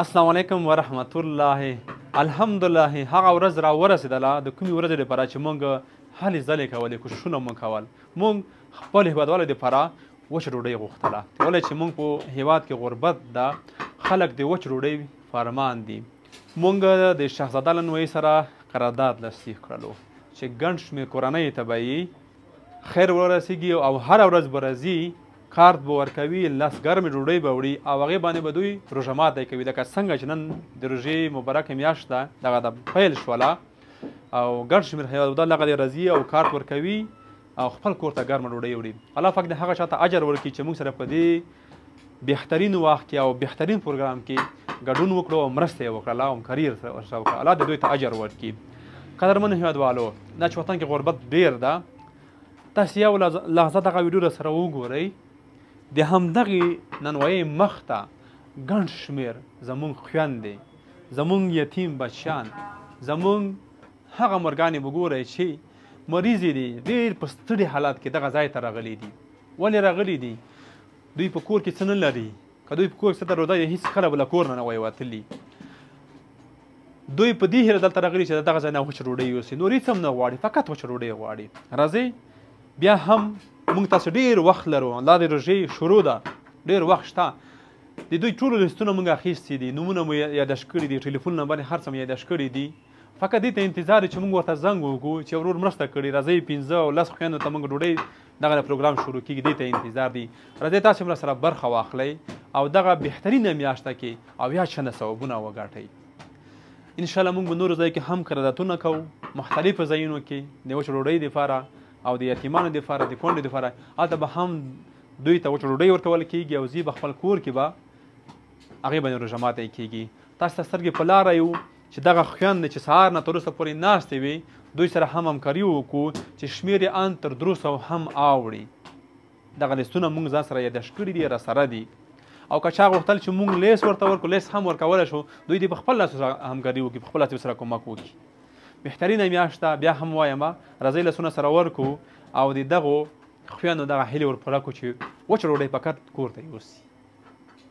السلام علیکم ورحمت الله. الحمدلله هغه ورځ را ورسېدله د کومې ورځې دپاره چې موږ هلې ځلې کولې کوششونه مو کول. موږ خپل هېوادوالو دپاره وچه ډوډۍ غوښتله ولې چې موږ په هېواد کې غربت ده، خلک د وچ ډوډۍ فرمان دي. موږ د شهزاده له نوعې سره قرارداد لاسلیک کړلو چې ګڼ شمېر کورنیو ته به یې خیر ورسېږي او هره ورځ به راځي، کارت به ورکوي، 10 ګرمې ډوډۍ به وړي او هغې باندې به دوی روژه ماتی کوي. لکه څنګه چې نن د روژې مبارکه میاشت ده دغه د پیل شوله او ګڼ شمېر هېوادوال هغه دی راځي او کارت ورکوي او خپل کور ته ګرمه ډوډۍ وړي. الله پاک د هغه چا ته اجر ورکړي چې موږ سره په دې بهترین وخت کې او بهترین پروګرام کې ګډون وکړو او مرسته یې وکړه. الله همکاري ورسره وکړه. الله د دوی ته اجر ورکړي. قدرمنو هېوادوالو، دا چې وطن کې غربت ډېر ده، تاسې یو لحظه دغه ویډیو راسره وګورئ. د همدغې نانوایۍ مخ ته ګڼ شمېر زموږ خویندې، زموږ یتیم بچیان، زموږ هغه مورګانې به ګورئ چې مریضې دي، ډېر په ستړي حالت کې دغه ځای ته راغلي دي. ولې راغلي دي؟ دوی په کور کې څه نه لري. که دوی په کور کې څه درلودای هېڅ کله به له کور نه وای وتلي. دوی په دې هیله دلته راغلي چې دغه ځای نه وچه ډوډۍ یوسي، نور هېڅ هم نه غواړي، فقط وچه ډوډۍ غواړي. راځئ بیا هم موږ تاسو ډېر وخت لرو، دا د روژې شروع ده، ډېر وخت شته. د دوی ټولو لیستونه موږ اخیستي دي، نومونه مو یاداښت کړي دي، ټلیفون نمبر یې هر څه مو یاداښت کړي دي. فقط دې ته انتظار دی چې موږ ورته زنګ وکړو چې ورور مرسته کړي، راځئ 15 او 10 خویندو ته موږ ډوډۍ دغه پروګرام شروع کېږي. دې ته انتظار دی. راځئ تاسې هم راسره برخه واخلئ او دغه بهترینه میاشته کې اویا چنده ثوابونه وګټئ. انشاءالله موږ به نورو ځایو کې هم قراردادونه کوو، مختلفو ځایونو کې د وچې ډوډۍ دپاره او د یتیمانو دپاره، د کونډو دپاره. هلته به هم دوی ته وچه ډوډۍ ورکول کېږي او زی به خپل کور کې به هغې باندې روژه ماتی کېږي. تاسو ته سترګې په لاره یو چې دغه خویندې چې سهار نه تر اوسه پورې ناستې وي، دوی سره هم همکاري وکړو چې شمېر یې ان تر 300 هم اوړي. دغه لیستونه موږ ځان سره یاداښت کړي دي، راسره دي. او که چا غوښتل چې موږ لیس ورته ورکړو، لیس هم ورکولی شو. دوی دې په خپل لاس سره همکاري وکړي، په خپل لاس سره کومک وکړي. بهترینه میاشته بیا هم وایم، راځئ لاسونه سره ورکړو او د دغو خویندو دغه هیلې ور پوره کړو چې وچه ډوډۍ فقط کور ته یوسي.